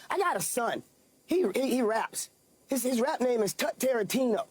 I got a son. He raps. His rap name is Tut Tarantino.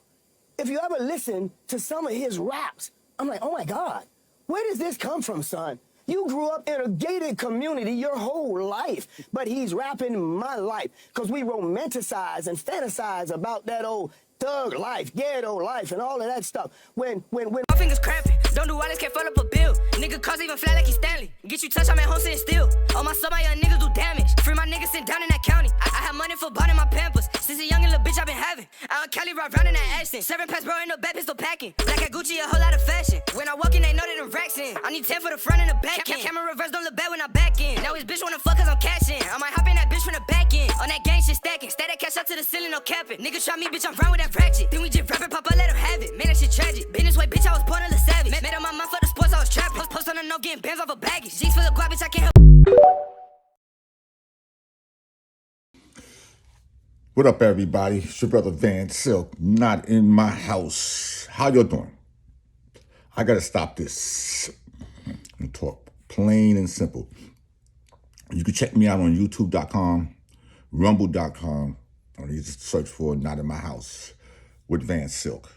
If you ever listen to some of his raps, I'm like, oh my God, where does this come from, son? You grew up in a gated community your whole life, but he's rapping my life because we romanticize and fantasize about that old thug life, ghetto life, and all of that stuff. When my fingers cramping, don't do all this, can't fill up a bill. Nigga cars even fly like he's Stanley. Get you touch, I'm at home sitting still. On my son, my young niggas do damage. Free my niggas sitting down in that county. I have money for buying my pampers. Since a young little bitch I've been having. I on Cali ride round in that accent. 7 packs, bro, in the back pistol packing. Black at Gucci, a whole lot of fashion. When I walk in, they know that I'm racks in. I need 10 for the front and the back end. Camera reverse, don't look bad when I back in. Now his bitch wanna fuck cause I'm cashing. I might hop in that bitch from the back end. On that gang shit stacking. Stack that cash out to the ceiling, no capping. Nigga try me, bitch, I'm round with that ratchet. Then we just rapping, papa, let him have it. Man, that shit tragic. Business way, bitch, I was born a little savage. Made on my mind for the sports, I was trapping. Post on the no, getting bands off of baggage. Jeans for the guap, bitch, I can't help. What up, everybody? It's your brother Van Silk, not in my house. How y'all doing? I gotta stop this and talk plain and simple. You can check me out on youtube.com, rumble.com, or you just search for Not in My House with Van Silk.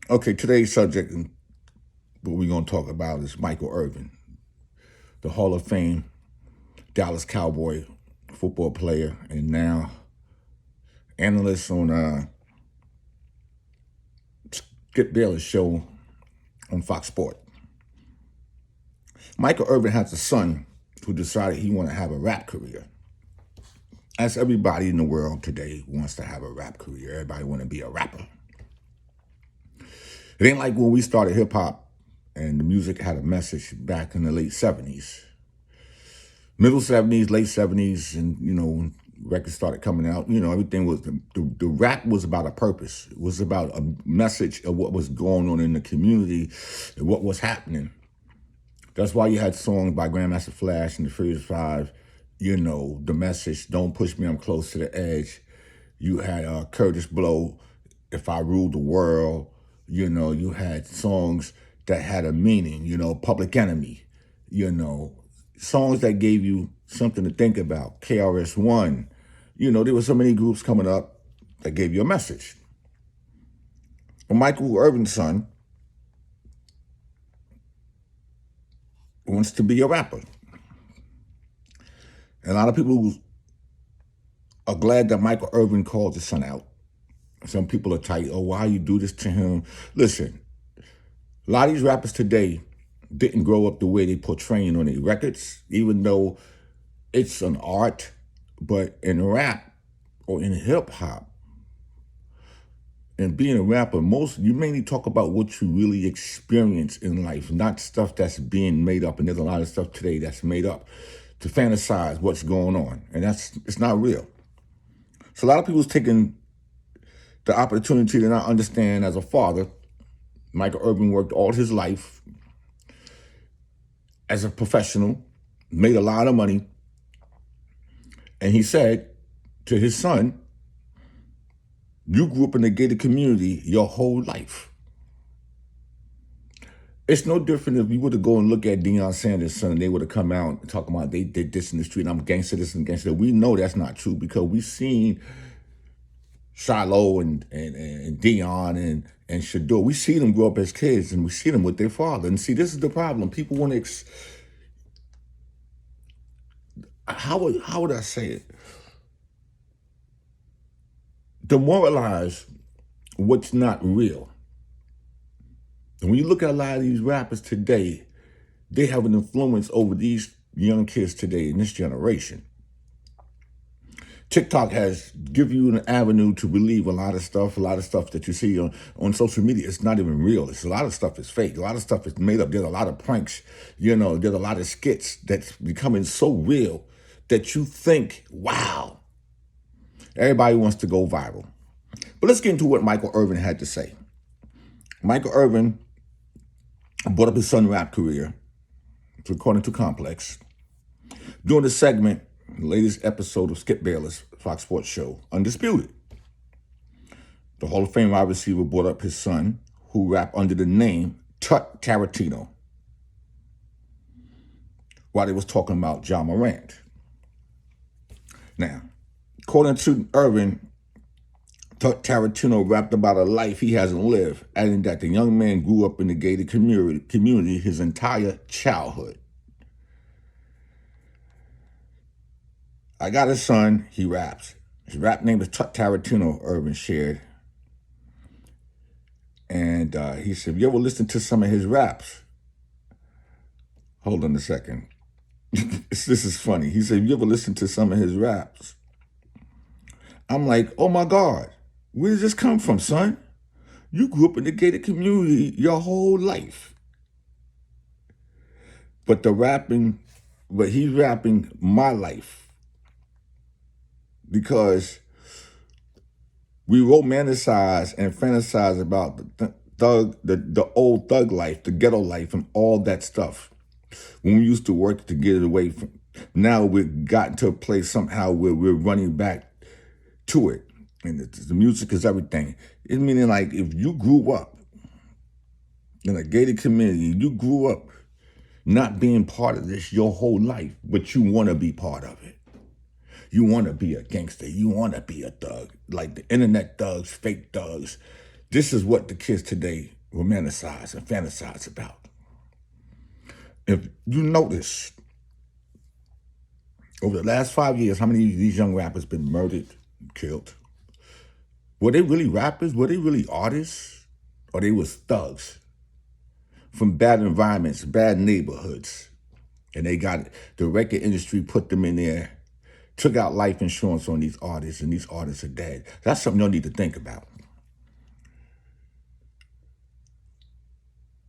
Okay, today's subject, and what we're gonna talk about is Michael Irvin, the Hall of Fame Dallas Cowboy football player, and now analyst on Skip Bayless show on Fox Sport. Michael Irvin has a son who decided he wanted to have a rap career. As everybody in the world today wants to have a rap career. Everybody want to be a rapper. It ain't like when we started hip hop and the music had a message back in the late 70s. Middle 70s, late 70s, and when records started coming out, everything was, the rap was about a purpose. It was about a message of what was going on in the community and what was happening. That's why you had songs by Grandmaster Flash and the Furious Five, the message, don't push me, I'm close to the edge. You had Curtis Blow, If I Ruled the World. You had songs that had a meaning, Public Enemy, songs that gave you something to think about. KRS-One, there were so many groups coming up that gave you a message. But Michael Irvin's son wants to be a rapper. And a lot of people are glad that Michael Irvin called his son out. Some people are tight, oh, why you do this to him? Listen, a lot of these rappers today didn't grow up the way they portraying on their records, even though it's an art. But in rap or in hip hop, and being a rapper, you mainly talk about what you really experience in life, not stuff that's being made up. And there's a lot of stuff today that's made up to fantasize what's going on, and it's not real. So a lot of people's taking the opportunity to not understand. As a father, Michael Irvin worked all his life as a professional, made a lot of money, and he said to his son, you grew up in a gated community your whole life. It's no different if you were to go and look at Deion Sanders' son and they would have come out and talk about they did this in the street, I'm gangster this and gangster that. We know that's not true because we've seen Shiloh and Deion and Shador. We see them grow up as kids and we see them with their father. And see, this is the problem. People want to, how would I say it? Demoralize what's not real. And when you look at a lot of these rappers today, they have an influence over these young kids today in this generation. TikTok has given you an avenue to believe a lot of stuff that you see on social media. It's not even real. It's a lot of stuff is fake. A lot of stuff is made up. There's a lot of pranks. There's a lot of skits that's becoming so real that you think, wow. Everybody wants to go viral. But let's get into what Michael Irvin had to say. Michael Irvin brought up his son's rap career, according to Complex, during the segment, the latest episode of Skip Bayless' Fox Sports show, Undisputed. The Hall of Fame wide receiver brought up his son, who rapped under the name Tut Tarantino, while they was talking about John Morant. Now, According to Irvin, Tut Tarantino rapped about a life he hasn't lived, adding that the young man grew up in the gated community his entire childhood. I got a son, he raps. His rap name is Tut Tarantino, Irvin shared. And he said, you ever listen to some of his raps? Hold on a second. This is funny. He said, you ever listen to some of his raps? I'm like, oh my God, where does this come from, son? You grew up in the gated community your whole life. But he's rapping my life. Because we romanticize and fantasize about the old thug life, the ghetto life, and all that stuff. When we used to work to get it away from, now we've gotten to a place somehow where we're running back to it. And the music is everything. It's meaning like if you grew up in a gated community, you grew up not being part of this your whole life, but you want to be part of it. You want to be a gangster. You want to be a thug, like the internet thugs, fake thugs. This is what the kids today romanticize and fantasize about. If you notice, over the last 5 years, how many of these young rappers been murdered, killed? Were they really rappers? Were they really artists? Or they was thugs from bad environments, bad neighborhoods? And they got the record industry put them in there, took out life insurance on these artists, and these artists are dead. That's something you'll need to think about.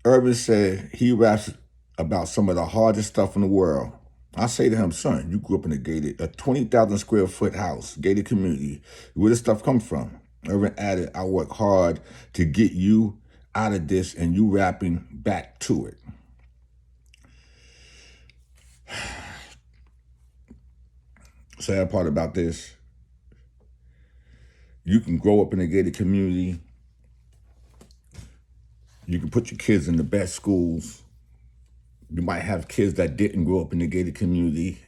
Irvin said he raps about some of the hardest stuff in the world. I say to him, son, you grew up in a 20,000 square foot house, gated community. Where does stuff come from? Irvin added, I work hard to get you out of this and you rapping back to it. Sad part about this, you can grow up in a gated community. You can put your kids in the best schools. You might have kids that didn't grow up in the gated community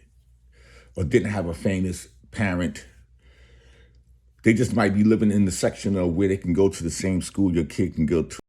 or didn't have a famous parent. They just might be living in the section of where they can go to the same school your kid can go to.